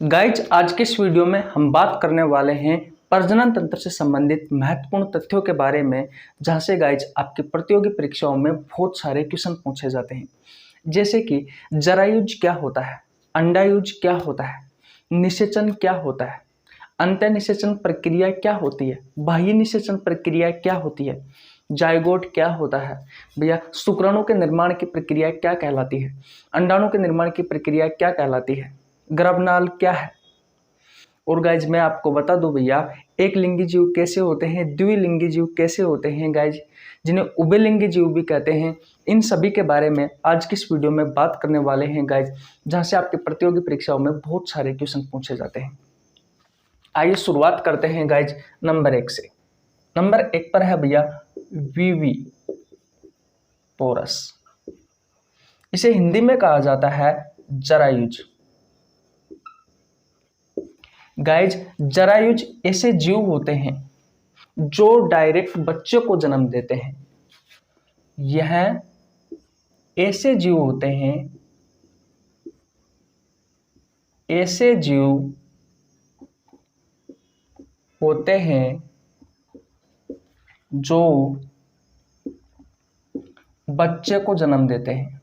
Guys आज के इस वीडियो में हम बात करने वाले हैं प्रजनन तंत्र से संबंधित महत्वपूर्ण तथ्यों के बारे में, जहां से गाइज आपकी प्रतियोगी परीक्षाओं में बहुत सारे क्वेश्चन पूछे जाते हैं। जैसे कि जरायुज क्या होता है, अंडायुज क्या होता है, निषेचन क्या होता है, अंतःनिषेचन प्रक्रिया क्या होती है, बाह्य निषेचन प्रक्रिया क्या होती है, जाइगोट क्या होता है भैया, शुक्राणु के निर्माण की प्रक्रिया क्या कहलाती है, अंडाणु के निर्माण की प्रक्रिया क्या कहलाती है, गर्भनाल क्या है। और गाइज मैं आपको बता दूं भैया, एक लिंगी जीव कैसे होते हैं, द्विलिंगी जीव कैसे होते हैं गाइज, जिन्हें उभयलिंगी जीव भी कहते हैं। इन सभी के बारे में आज की इस वीडियो में बात करने वाले हैं गाइज, जहां से आपके प्रतियोगी परीक्षाओं में बहुत सारे क्वेश्चन पूछे जाते हैं। आइए शुरुआत करते हैं गाइज नंबर 1 से। नंबर 1 पर है भैया वीवी पोरस। इसे हिंदी में कहा जाता है जरायुज। गाइज जरायुज ऐसे जीव होते हैं जो डायरेक्ट बच्चे को जन्म देते हैं। यह ऐसे जीव होते हैं, ऐसे जीव होते हैं जो बच्चे को जन्म देते हैं,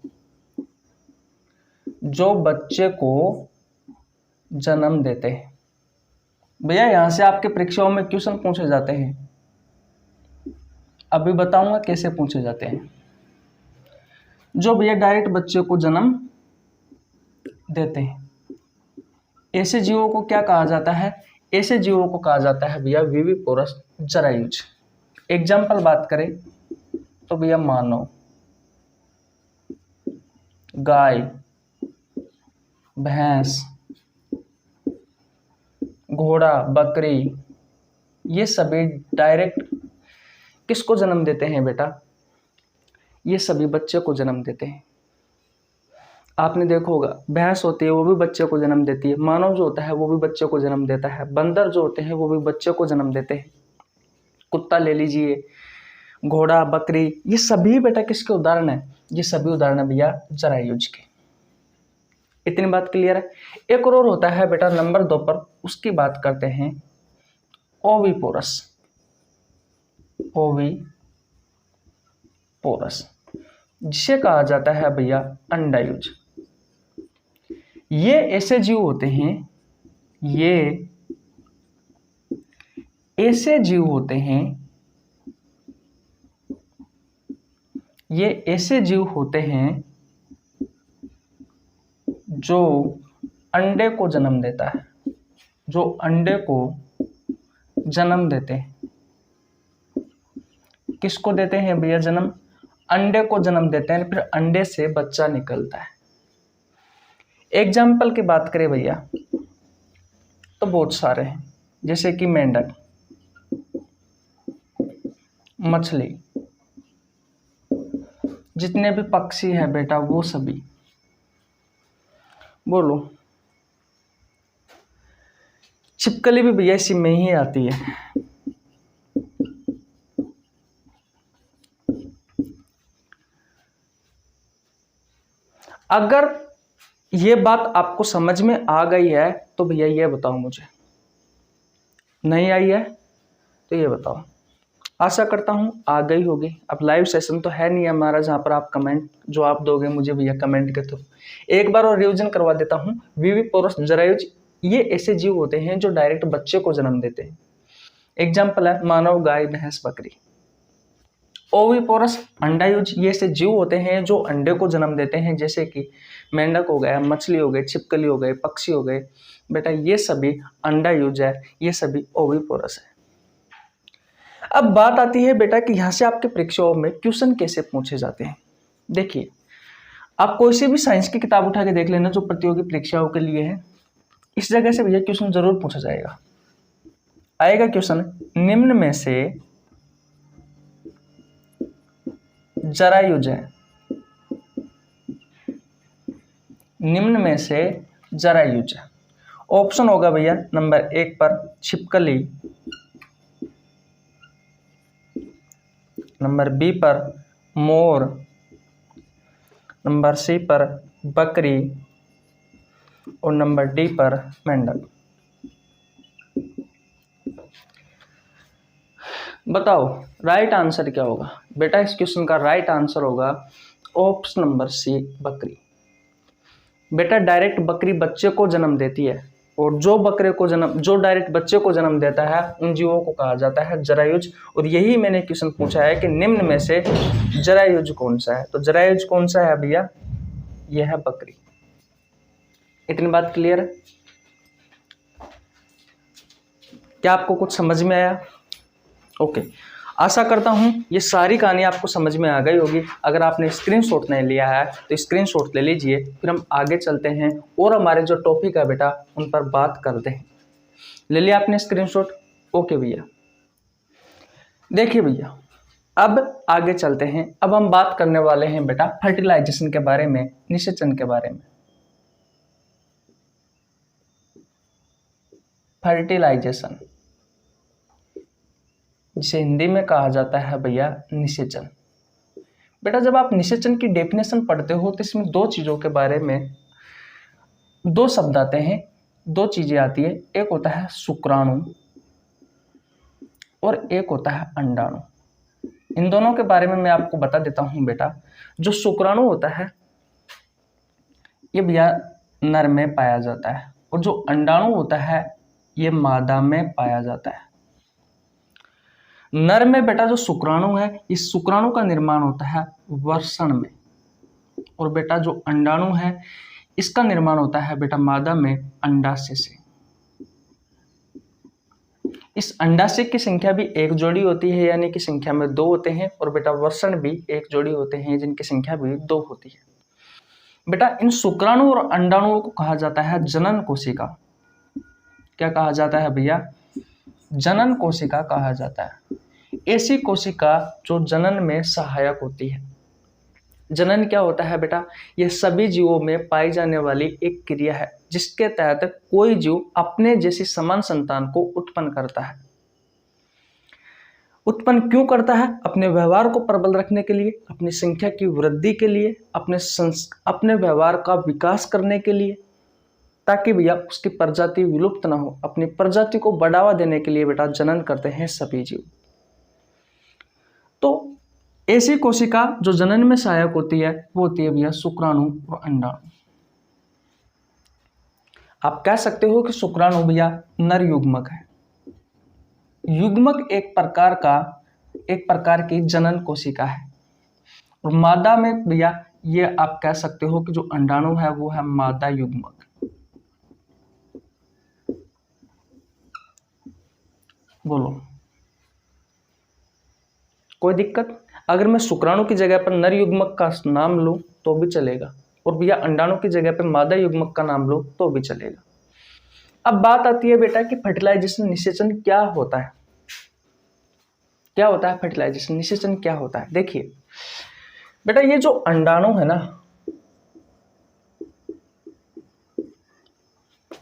जो बच्चे को जन्म देते हैं। भैया यहां से आपके परीक्षाओं में क्वेश्चन पूछे जाते हैं, अभी बताऊंगा कैसे पूछे जाते हैं। जो भैया डायरेक्ट बच्चे को जन्म देते हैं, ऐसे जीवों को क्या कहा जाता है, ऐसे जीवों को कहा जाता है भैया विविपोरस जरायुज। एग्जाम्पल बात करें तो भैया मानव, गाय, भैंस, घोड़ा, बकरी, ये सभी डायरेक्ट किसको जन्म देते हैं बेटा, ये सभी बच्चे को जन्म देते हैं। आपने देखा होगा भैंस होती है वो भी बच्चे को जन्म देती है, मानव जो होता है वो भी बच्चे को जन्म देता है, बंदर जो होते हैं वो भी बच्चे को जन्म देते हैं, कुत्ता ले लीजिए, घोड़ा, बकरी, ये सभी बेटा किसके उदाहरण है, ये सभी उदाहरण भैया जरायुज के। इतनी बात क्लियर है। एक और होता है बेटा नंबर 2 पर, उसकी बात करते हैं ओविपोरस। ओविपोरस जिसे कहा जाता है भैया अंडायुज। ये ऐसे जीव होते हैं, ये ऐसे जीव होते हैं, ये ऐसे जीव होते हैं जो अंडे को जन्म देता है, जो अंडे को जन्म देते हैं। किसको देते हैं भैया जन्म, अंडे को जन्म देते हैं, फिर अंडे से बच्चा निकलता है। एग्जाम्पल की बात करें भैया तो बहुत सारे हैं, जैसे कि मेंढक, मछली, जितने भी पक्षी हैं बेटा वो सभी। बोलो, छिपकली भी भैया इसी में ही आती है। अगर ये बात आपको समझ में आ गई है तो भैया ये बताओ मुझे, नहीं आई है तो ये बताओ। आशा करता हूं आ गई होगी। अब लाइव सेशन तो है नहीं हमारा जहां पर आप कमेंट जो आप दोगे मुझे भैया कमेंट के थ्रू। एक बार और रिवीजन करवा देता हूं। विविपोरस जरायुज ये ऐसे जीव होते हैं जो डायरेक्ट बच्चे को जन्म देते हैं। एग्जाम्पल है मानव, गाय, भैंस, बकरी। ओविपोरस अंडायुज ये ऐसे जीव होते हैं जो अंडे को जन्म देते हैं, जैसे कि मेंढक हो गया, मछली हो गई, छिपकली हो गए, पक्षी हो गए। बेटा ये सभी अंडायुज है, ये सभी ओविपोरस है। अब बात आती है बेटा कि यहाँ से आपके परीक्षाओं में क्वेश्चन कैसे पूछे जाते हैं। देखिए, आप कोई सी भी साइंस की किताब उठा के देख लेना जो प्रतियोगी परीक्षाओं के लिए है, इस जगह से भैया क्वेश्चन जरूर पूछा जाएगा। आएगा क्वेश्चन, निम्न में से जरायुज है, निम्न में से जरायुज है। ऑप्शन होगा भैया नंबर 1 पर छिपकली, नंबर बी पर मोर, नंबर सी पर बकरी, और नंबर डी पर मेंडल। बताओ राइट आंसर क्या होगा बेटा? इस क्वेश्चन का राइट आंसर होगा ऑप्शन नंबर सी, बकरी। बेटा डायरेक्ट बकरी बच्चे को जन्म देती है, और जो डायरेक्ट बच्चे को जन्म देता है उन जीवों को कहा जाता है जरायुज। और यही मैंने क्वेश्चन पूछा है कि निम्न में से जरायुज कौन सा है, तो जरायुज कौन सा है भैया? यह है बकरी। इतनी बात क्लियर है? क्या आपको कुछ समझ में आया? ओके, आशा करता हूं ये सारी कहानी आपको समझ में आ गई होगी। अगर आपने स्क्रीनशॉट नहीं लिया है तो स्क्रीनशॉट ले लीजिए, फिर हम आगे चलते हैं और हमारे जो टॉपिक है बेटा उन पर बात करते हैं। ले लिया आपने स्क्रीनशॉट? ओके भैया। देखिए भैया, अब आगे चलते हैं। अब हम बात करने वाले हैं बेटा फर्टिलाइजेशन के बारे में, निषेचन के बारे में। फर्टिलाइजेशन जिसे हिंदी में कहा जाता है भैया निषेचन। बेटा जब आप निषेचन की डेफिनेशन पढ़ते हो तो इसमें दो चीज़ों के बारे में दो शब्द आते हैं, दो चीज़ें आती है। एक होता है शुक्राणु और एक होता है अंडाणु। इन दोनों के बारे में मैं आपको बता देता हूं बेटा। जो शुक्राणु होता है ये भैया नर में पाया जाता है, और जो अंडाणु होता है ये मादा में पाया जाता है। नर में बेटा जो शुक्राणु है, इस शुक्राणु का निर्माण होता है वर्षण में, और बेटा जो अंडाणु है इसका निर्माण होता है बेटा मादा में अंडाशय से। इस अंडाशय की संख्या भी एक जोड़ी होती है, यानी कि संख्या में दो होते हैं, और बेटा वर्षण भी एक जोड़ी होते हैं जिनकी संख्या भी दो होती है। बेटा इन शुक्राणु और अंडाणुओं को कहा जाता है जनन कोशिका। क्या कहा जाता है भैया? जनन कोशिका कहा जाता है। ऐसी कोशिका जो जनन में सहायक होती है। जनन क्या होता है बेटा? यह सभी जीवों में पाई जाने वाली एक क्रिया है जिसके तहत कोई जीव अपने जैसी समान संतान को उत्पन्न करता है। उत्पन्न क्यों करता है? अपने व्यवहार को प्रबल रखने के लिए, अपनी संख्या की वृद्धि के लिए, अपने व्यवहार का विकास करने के लिए, ताकि भैया उसकी प्रजाति विलुप्त ना हो। अपनी प्रजाति को बढ़ावा देने के लिए बेटा जनन करते हैं सभी जीव। तो ऐसी कोशिका जो जनन में सहायक होती है वो होती है भैया शुक्राणु और अंडाणु। आप कह सकते हो कि शुक्राणु भैया नर युग्मक है। युग्मक एक प्रकार की जनन कोशिका है, और मादा में भैया ये आप कह सकते हो कि जो अंडाणु है वो है मादा युग्मक। बोलो कोई दिक्कत? अगर मैं शुक्राणु की जगह पर नर युग्मक का नाम लूं तो भी चलेगा, और भैया अंडाणु की जगह पर मादा युग्मक का नाम लूं तो भी चलेगा। अब बात आती है बेटा कि फर्टिलाइजेशन निषेचन क्या होता है। क्या होता है फर्टिलाइजेशन निषेचन क्या होता है? देखिए बेटा ये जो अंडाणु है ना,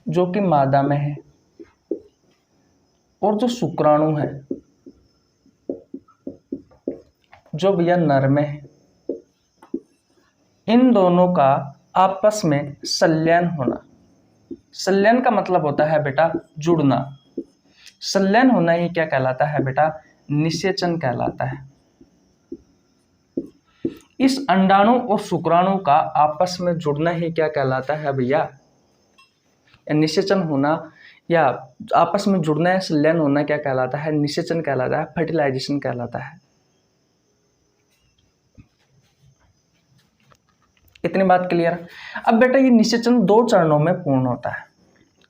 जो कि मादा में है, और जो शुक्राणु है जो भैया नर में है, इन दोनों का आपस में संलयन होना। संलयन का मतलब होता है बेटा जुड़ना। संलयन होना ही क्या कहलाता है बेटा? निषेचन कहलाता है। इस अंडाणु और शुक्राणु का आपस में जुड़ना ही क्या कहलाता है भैया? निषेचन होना या आपस में जुड़ना है, संलयन होना क्या कहलाता है? निषेचन कहलाता है, फर्टिलाइजेशन कहलाता है। इतनी बात क्लियर? अब बेटा ये निषेचन दो चरणों में पूर्ण होता है।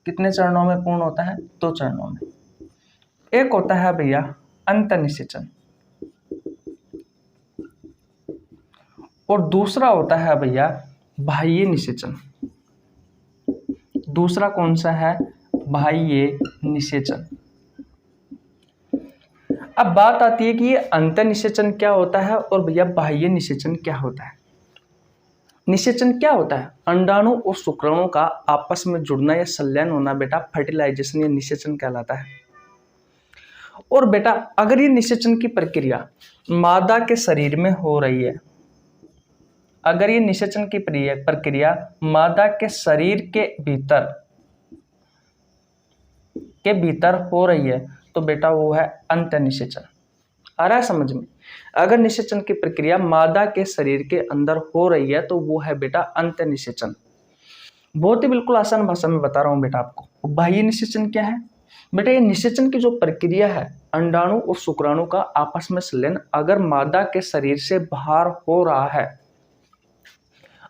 कितने चरणों में पूर्ण होता है? दो चरणों में। एक होता है भैया अंत निषेचन, और दूसरा होता है भैया बाह्य निषेचन। दूसरा कौन सा है? बाह्य निषेचन। अब बात आती है कि ये अंत निषेचन क्या होता है और भैया बाह्य निषेचन क्या होता है। निषेचन क्या होता है? अंडाणु और शुक्राणु का आपस में जुड़ना या संलयन होना बेटा फर्टिलाइजेशन या निषेचन कहलाता है। और बेटा अगर ये निषेचन की प्रक्रिया मादा के शरीर में हो रही है, अगर ये निषेचन की प्रक्रिया मादा के शरीर के भीतर हो रही है तो बेटा वो है अंत्य निषेचन। आ रहा है समझ में? अगर निषेचन की प्रक्रिया मादा के शरीर के अंदर हो रही है तो वो है बेटा अंत्य निषेचन। बहुत ही बिल्कुल आसान भाषा में बता रहा हूं बेटा आपको। बाह्य निषेचन क्या है बेटा? ये निषेचन की जो प्रक्रिया है, अंडाणु और शुक्राणु का आपस में संलयन अगर मादा के शरीर से बाहर हो रहा है,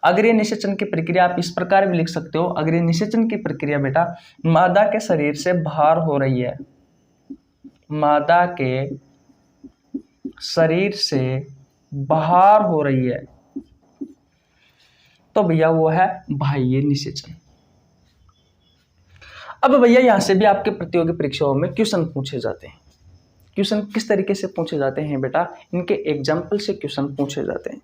अगर ये निषेचन की प्रक्रिया आप इस प्रकार भी लिख सकते हो, अगर ये निषेचन की प्रक्रिया बेटा मादा के शरीर से बाहर हो रही है, मादा के शरीर से बाहर हो रही है, तो भैया वो है बाह्य निषेचन। अब भैया यहां से भी आपके प्रतियोगी परीक्षाओं में क्वेश्चन पूछे जाते हैं। क्वेश्चन किस तरीके से पूछे जाते हैं बेटा? इनके एग्जाम्पल से क्वेश्चन पूछे जाते हैं।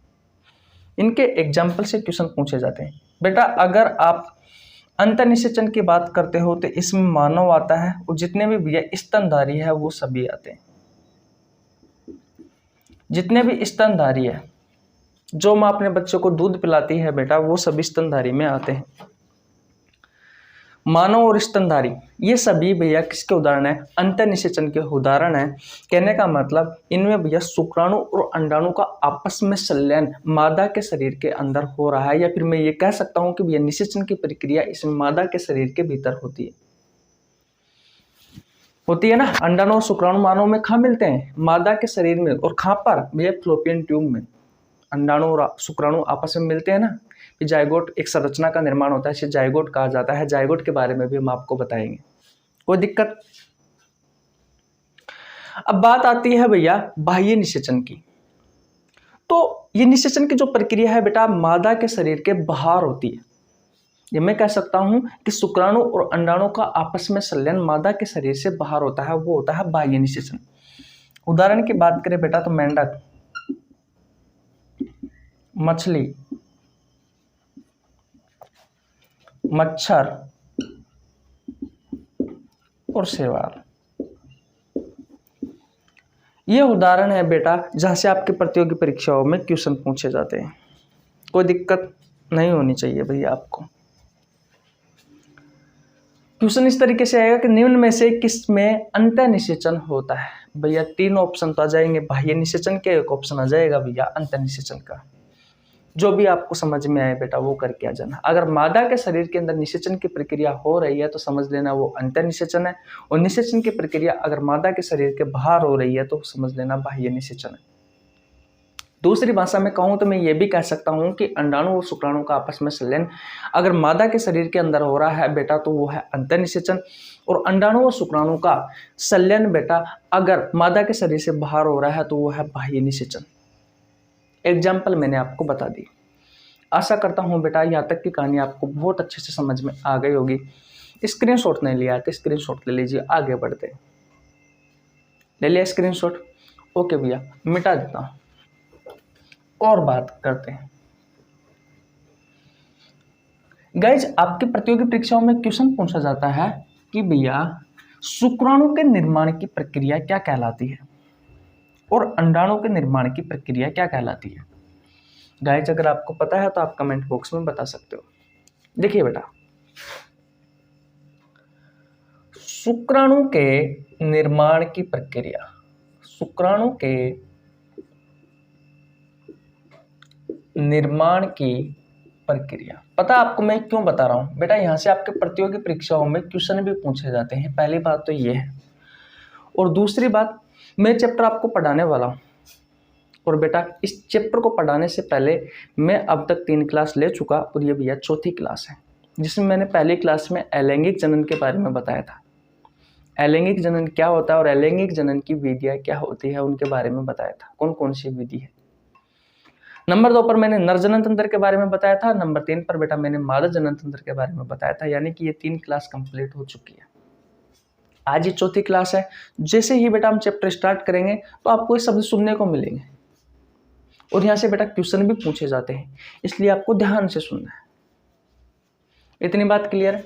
इनके एग्जाम्पल से क्वेश्चन पूछे जाते हैं बेटा। अगर आप अंतर निषेचन की बात करते हो तो इसमें मानव आता है और जितने भी भैया स्तनधारी है वो सभी आते हैं। जितने भी स्तनधारी है, जो माँ अपने बच्चों को दूध पिलाती है बेटा, वो सभी स्तनधारी में आते हैं। मानव और स्तनधारी ये सभी भैया किसके उदाहरण है? अंतर निषेचन के उदाहरण है। कहने का मतलब इनमें भैया शुक्राणु और अंडाणु का आपस में संलयन मादा के शरीर के अंदर हो रहा है, या फिर मैं ये कह सकता हूं कि भैया निषेचन की प्रक्रिया इसमें मादा के शरीर के भीतर होती है ना। अंडाणु और शुक्राणु मानव में कहाँ मिलते हैं? मादा के शरीर में। और कहाँ पर भैया? फ्लोपियन ट्यूब में अंडाणु और शुक्राणु आपस में मिलते हैं ना। जाइगोट एक संरचना का निर्माण होता है, इसे जाइगोट कहा जाता है। जाइगोट के बारे में भी हम आपको बताएंगे, कोई दिक्कत? अब बात आती है भैया बाह्य निषेचन की। तो ये निषेचन की जो प्रक्रिया है बेटा मादा के शरीर के बाहर होती है। ये मैं कह सकता हूं कि शुक्राणु और अंडाणु का आपस में संलयन मादा के शरीर से बाहर होता है, वो होता है बाह्य निषेचन। उदाहरण की बात करें बेटा तो मेंढक, मछली, मच्छर और शैवाल, ये उदाहरण है बेटा जहां से आपके प्रतियोगी परीक्षाओं में क्वेश्चन पूछे जाते हैं। कोई दिक्कत नहीं होनी चाहिए भैया आपको। क्वेश्चन इस तरीके से आएगा कि निम्न में से किस में अंतः निषेचन होता है? भैया 3 ऑप्शन तो आ जाएंगे बाह्य निषेचन के, एक ऑप्शन आ जाएगा भैया अंतः निषेचन का। जो भी आपको समझ में आए बेटा वो करके आ जाना। अगर मादा के शरीर के अंदर निषेचन की प्रक्रिया हो रही है तो समझ लेना वो अंतः निषेचन है, और निषेचन की प्रक्रिया अगर मादा के शरीर के बाहर हो रही है तो समझ लेना बाह्य निषेचन है। दूसरी भाषा में कहूं तो मैं ये भी कह सकता हूं कि अंडाणु और शुक्राणु का आपस में संलयन अगर मादा के शरीर के अंदर हो रहा है बेटा तो वो है अंतः निषेचन, और अंडाणु और शुक्राणु का संलयन बेटा अगर मादा के शरीर से बाहर हो रहा है तो वो है बाह्य निषेचन। एग्जाम्पल मैंने आपको बता दी। आशा करता हूं बेटा यहाँ तक की कहानी आपको बहुत अच्छे से समझ में आ गई होगी। स्क्रीनशॉट नहीं लिया तो स्क्रीनशॉट ले लीजिए, आगे बढ़ते। ले लिया स्क्रीनशॉट? ओके भैया मिटा देता हूं और बात करते हैं। गाइज आपकी प्रतियोगी परीक्षाओं में क्वेश्चन पूछा जाता है कि भैया शुक्राणु के निर्माण की प्रक्रिया क्या कहलाती है और अंडाणु के निर्माण की प्रक्रिया क्या कहलाती है। गाइज अगर आपको पता है तो आप कमेंट बॉक्स में बता सकते हो। देखिए बेटा शुक्राणु के निर्माण की प्रक्रिया, शुक्राणु के निर्माण की प्रक्रिया पता आपको मैं क्यों बता रहा हूं बेटा? यहां से आपके प्रतियोगी परीक्षाओं में क्वेश्चन भी पूछे जाते हैं। पहली बात तो ये है, और दूसरी बात मैं चैप्टर आपको पढ़ाने वाला हूं, और बेटा इस चैप्टर को पढ़ाने से पहले मैं अब तक 3 क्लास ले चुका और ये भैया चौथी क्लास है, जिसमें मैंने पहली क्लास में अलैंगिक जनन के बारे में बताया था। अलैंगिक जनन क्या होता है और अलैंगिक जनन की विधियां क्या होती है उनके बारे में बताया था, कौन कौन सी विधि है। नंबर 2 पर मैंने नर जनन तंत्र के बारे में बताया था। नंबर 3 पर बेटा मैंने मादा जनन तंत्र के बारे में बताया था। यानी कि ये 3 क्लास कंप्लीट हो चुकी है। आज ये चौथी क्लास है। जैसे ही बेटा हम चैप्टर स्टार्ट करेंगे तो आपको ये शब्द सुनने को मिलेंगे और यहाँ से बेटा क्वेश्चन भी पूछे जाते हैं, इसलिए आपको ध्यान से सुनना है। इतनी बात क्लियर है?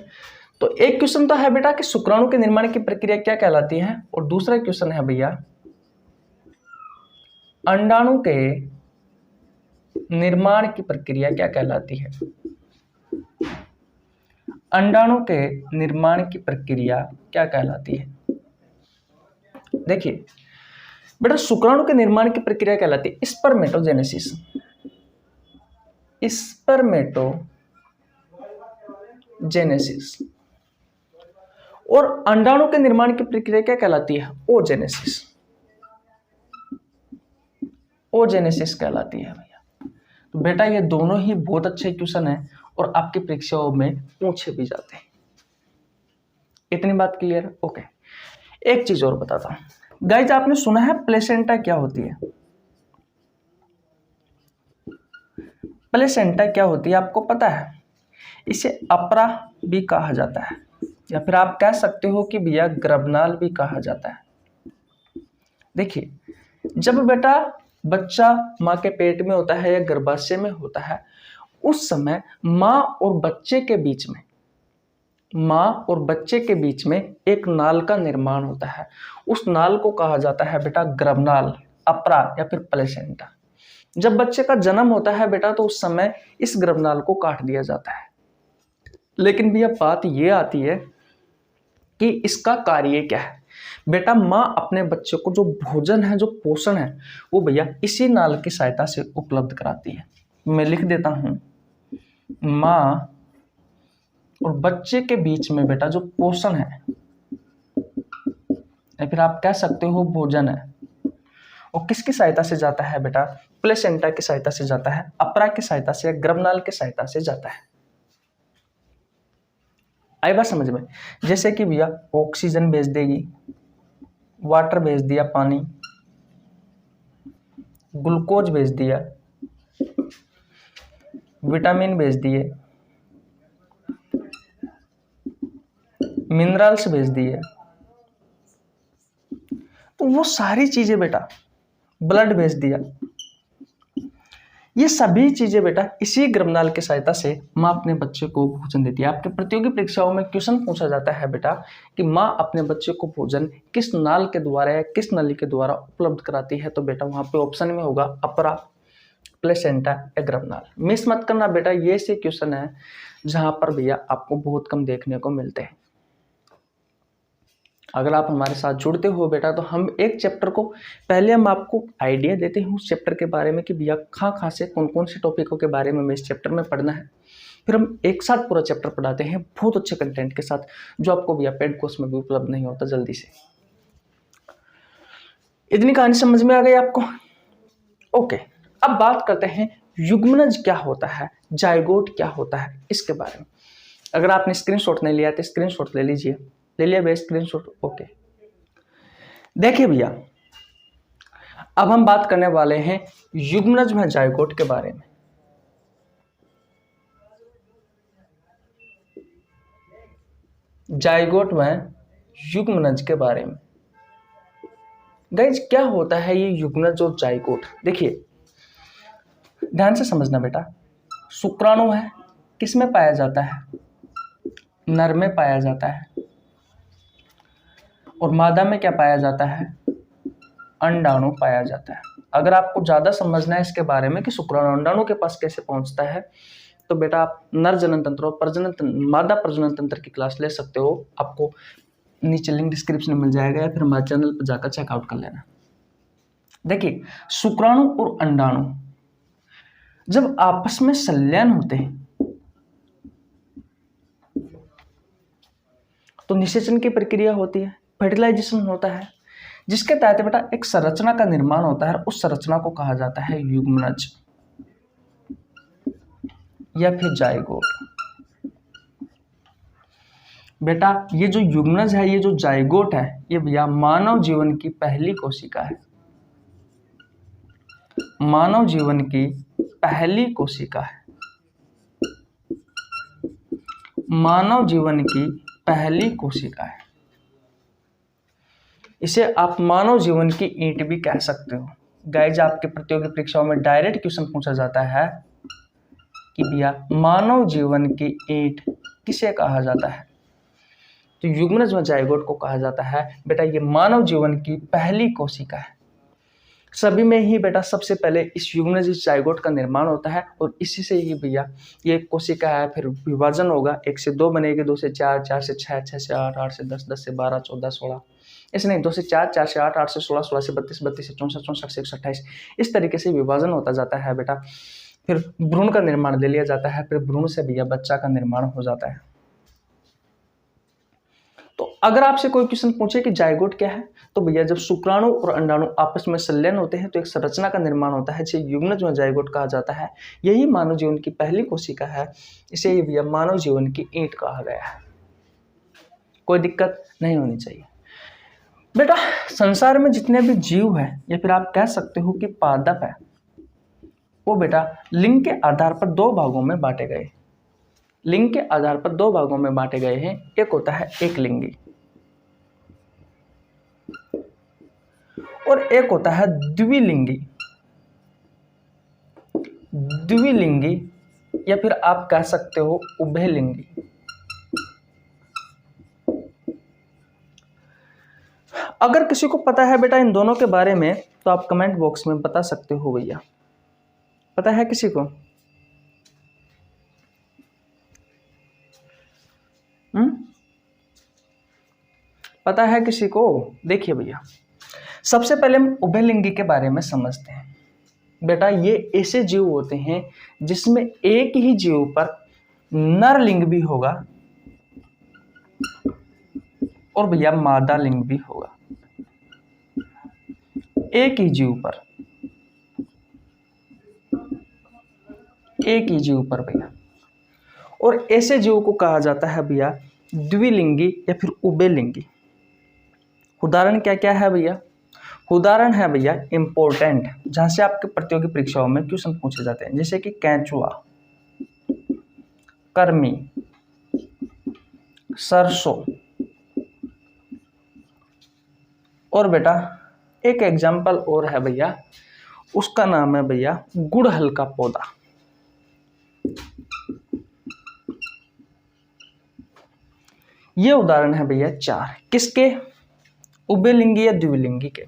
तो एक क्वेश्चन तो है बेटा कि शुक्राणु के निर्माण की प्रक्रिया क्या कहलाती है, और दूसरा क्वेश्चन है भैया अंडाणु के निर्माण की प्रक्रिया क्या कहलाती है? अंडाणु के निर्माण की प्रक्रिया क्या कहलाती है? देखिए बेटा, शुक्राणु के निर्माण की प्रक्रिया कहलाती है स्पर्मेटोजेनेसिस। स्पर्मेटोजेनेसिस। और अंडाणु के निर्माण की प्रक्रिया क्या कहलाती है? ओजेनेसिस। ओजेनेसिस कहलाती है भैया। तो बेटा ये दोनों ही बहुत अच्छे क्वेश्चन है और आपकी परीक्षाओं में पूछे भी जाते हैं। इतनी बात क्लियर? ओके। एक चीज और बताता हूं गाइज, आपने सुना है प्लेसेंटा क्या होती है? प्लेसेंटा क्या होती है आपको पता है? इसे अपरा भी कहा जाता है, या फिर आप कह सकते हो कि भैया गर्भनाल भी कहा जाता है। देखिए, जब बेटा बच्चा माँ के पेट में होता है या गर्भाशय में होता है, उस समय माँ और बच्चे के बीच में एक नाल का निर्माण होता है। उस नाल को कहा जाता है बेटा गर्भनाल, अपरा या फिर प्लेसेंटा। जब बच्चे का जन्म होता है बेटा, तो उस समय इस गर्भनाल को काट दिया जाता है। लेकिन भैया बात यह आती है कि इसका कार्य क्या है? बेटा माँ अपने बच्चे को जो भोजन है, जो पोषण है, वो भैया इसी नाल की सहायता से उपलब्ध कराती है। मैं लिख देता हूं, माँ और बच्चे के बीच में बेटा जो पोषण है, या फिर आप कह सकते हो भोजन है, वो किसकी सहायता से जाता है बेटा? प्लेसेंटा की सहायता से जाता है, अपरा की सहायता से, गर्भनाल की सहायता से जाता है। आई बात समझ में? जैसे कि भैया ऑक्सीजन भेज देगी, वाटर भेज दिया, पानी, ग्लूकोज भेज दिया, विटामिन भेज दिए, मिनरल्स भेज दिए, तो वो सारी चीजें बेटा, ब्लड भेज दिया, ये सभी चीजें बेटा इसी गर्भनाल की सहायता से माँ अपने बच्चे को भोजन देती है। आपके प्रतियोगी परीक्षाओं में क्वेश्चन पूछा जाता है बेटा कि माँ अपने बच्चे को भोजन किस नाल के द्वारा या किस नली के द्वारा उपलब्ध कराती है, तो बेटा वहां पे ऑप्शन में होगा अपरा, प्लेसेंटा या गर्भनाल। मिस मत करना बेटा, ये से क्वेश्चन है जहां पर भैया आपको बहुत कम देखने को मिलते हैं। अगर आप हमारे साथ जुड़ते हो बेटा, तो हम एक चैप्टर को पहले हम आपको आइडिया देते हैं उस चैप्टर के बारे में कि भैया कहाँ से कौन कौन से टॉपिकों के बारे में इस चैप्टर में पढ़ना है। फिर हम एक साथ पूरा चैप्टर पढ़ाते हैं बहुत अच्छे कंटेंट के साथ, जो आपको भैया पेड कोर्स में भी उपलब्ध नहीं होता जल्दी से। इतनी कहानी समझ में आ गई आपको? ओके, अब बात करते हैं युग्मनज क्या होता है, जाइगोट क्या होता है, इसके बारे में। अगर आपने स्क्रीनशॉट नहीं लिया तो स्क्रीनशॉट ले लीजिए। ले लिया भैया स्क्रीनशॉट? ओके। देखिए भैया, अब हम बात करने वाले हैं युग्मनज में जाइगोट के बारे में। जाइगोट में युग्मनज के बारे में गाइज, क्या होता है ये युग्मनज और जाइगोट? देखिए ध्यान से समझना बेटा, शुक्राणु है, किस में पाया जाता है? नर में पाया जाता है। और मादा में क्या पाया जाता है? अंडाणु पाया जाता है। अगर आपको ज्यादा समझना है इसके बारे में कि शुक्राणु अंडाणु के पास कैसे पहुंचता है, तो बेटा आप नर जनन तंत्र और प्रजनन तंत्र, मादा प्रजनन तंत्र की क्लास ले सकते हो। आपको नीचे लिंक डिस्क्रिप्शन में मिल जाएगा, या फिर हमारे चैनल पर जाकर चेकआउट कर लेना। देखिए, शुक्राणु और अंडाणु जब आपस में संलयन होते हैं तो निषेचन की प्रक्रिया होती है, फर्टिलाइजेशन होता है, जिसके तहत बेटा एक संरचना का निर्माण होता है। उस संरचना को कहा जाता है युग्मनज या फिर जाइगोट। बेटा ये जो युग्मनज है, ये जो जाइगोट है, ये भैया मानव जीवन की पहली कोशिका है। मानव जीवन की पहली कोशिका है। मानव जीवन की पहली कोशिका है। इसे आप मानव जीवन की ईंट भी कह सकते हो। गाइज, आपके प्रतियोगी परीक्षाओं में डायरेक्ट क्वेश्चन पूछा जाता है कि भैया मानव जीवन की ईंट किसे कहा जाता है? तो युग्मनज व जाइगोट को कहा जाता है बेटा ये मानव जीवन की पहली कोशिका है। सभी में ही बेटा सबसे पहले इस युग्मनज जाइगोट का निर्माण होता है और इसी से ही भैया ये कोशिका है, फिर विभाजन होगा, 1 से 2 बनेगी, 2 से 4, 4 से 6, 6 से 8, 8 से 10, 10 से 12, 14, 16, ऐसे नहीं, 2 से 4, 4 से 8, 8 से 16, 16 से 32, 32 से 64, 64 से 128, इस तरीके से विभाजन होता जाता है बेटा। फिर भ्रूण का निर्माण ले लिया जाता है, फिर भ्रूण से भैया बच्चा का निर्माण हो जाता है। तो अगर आपसे कोई क्वेश्चन पूछे कि जाइगोट क्या है, तो भैया जब शुक्राणु और अंडाणु आपस में संलयन होते हैं तो एक संरचना का निर्माण होता है, जिसे युग्मनज में जाइगोट कहा जाता है। यही मानव जीवन की पहली कोशिका है, इसे ही भैया मानव जीवन की ईंट कहा गया है। कोई दिक्कत नहीं होनी चाहिए बेटा। संसार में जितने भी जीव हैं या फिर आप कह सकते हो कि पादप है, वो बेटा लिंग के आधार पर 2 भागों में बांटे गए। लिंग के आधार पर 2 भागों में बांटे गए हैं। एक होता है एक लिंगी और एक होता है द्विलिंगी। द्विलिंगी या फिर आप कह सकते हो उभयलिंगी। अगर किसी को पता है बेटा इन दोनों के बारे में तो आप कमेंट बॉक्स में बता सकते हो भैया। पता है किसी को? पता है किसी को? देखिए भैया, सबसे पहले हम उभयलिंगी के बारे में समझते हैं। बेटा ये ऐसे जीव होते हैं जिसमें एक ही जीव पर नर लिंग भी होगा और भैया मादा लिंग भी होगा। एक ही जीव पर, एक ही जीव पर भैया। और ऐसे जीव को कहा जाता है भैया द्विलिंगी या फिर उभयलिंगी। उदाहरण क्या क्या है भैया? उदाहरण है भैया इंपॉर्टेंट, जहां से आपके प्रतियोगी परीक्षाओं में क्वेश्चन पूछे जाते हैं, जैसे कि केंचुआ, कर्मी, सरसों। और बेटा एक एग्जाम्पल और है भैया, उसका नाम है भैया गुड़हल का पौधा। ये उदाहरण है भैया 4, किसके? उभयलिंगी या द्विलिंगी के।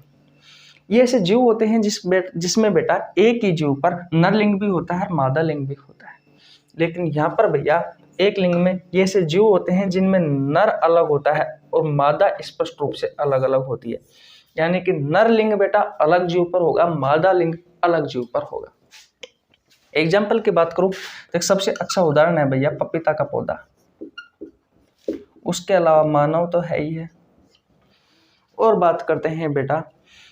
ये ऐसे जीव होते हैं जिसमें बेटा एक ही जीव पर नर लिंग भी होता है और मादा लिंग भी होता है। लेकिन यहाँ पर भैया एक लिंग में ये ऐसे जीव होते हैं जिनमें नर अलग होता है और मादा स्पष्ट रूप से अलग अलग होती है। यानी कि नर लिंग बेटा अलग जीव पर होगा, मादा लिंग अलग जीव पर होगा। एग्जाम्पल की बात करूं तो एक सबसे अच्छा उदाहरण है भैया पपीता का पौधा। उसके अलावा मानव तो है ही है। और बात करते हैं बेटा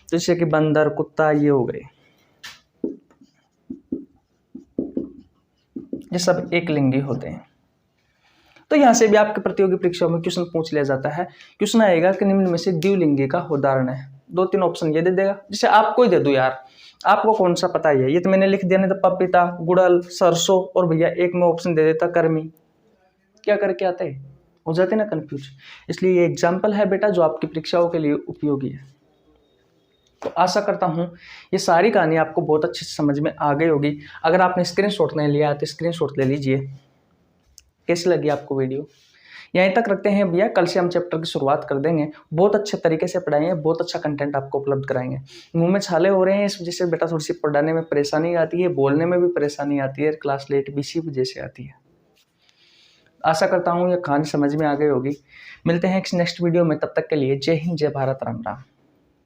जैसे कि बंदर, कुत्ता, ये हो गए, ये सब एक लिंगी होते हैं। तो यहां से भी आपके प्रतियोगी परीक्षाओं में क्वेश्चन पूछ लिया जाता है। क्वेश्चन आएगा कि निम्न में से द्विलिंगी का उदाहरण है। 2-3 ऑप्शन ये दे देगा, जैसे आपको ही दे दूं यार, आपको कौन सा पता है? ये तो मैंने लिख दिया, नहीं तो पपीता, गुड़हल, सरसों और भैया एक में ऑप्शन दे देता कर्मी। क्या करके आते हैं? हो जाते ना कंफ्यूज। इसलिए ये एग्जाम्पल है बेटा जो आपकी परीक्षाओं के लिए उपयोगी है। तो आशा करता हूँ ये सारी कहानी आपको बहुत अच्छे से समझ में आ गई होगी। अगर आपने स्क्रीनशॉट नहीं लिया तो स्क्रीनशॉट ले लीजिए। कैसी लगी आपको वीडियो? यहीं तक रखते हैं भैया, कल से हम चैप्टर की शुरुआत कर देंगे। बहुत अच्छे तरीके से पढ़ाएंगे, बहुत अच्छा कंटेंट आपको उपलब्ध कराएंगे। मुंह में छाले हो रहे हैं, इस वजह से बेटा थोड़ी सी पढ़ाने में परेशानी आती है, बोलने में भी परेशानी आती है, क्लास लेट भी इसी वजह से आती है। आशा करता हूँ ये कहानी समझ में आ गई होगी। मिलते हैं एक नेक्स्ट वीडियो में, तब तक के लिए जय हिंद, जय भारत, राम राम।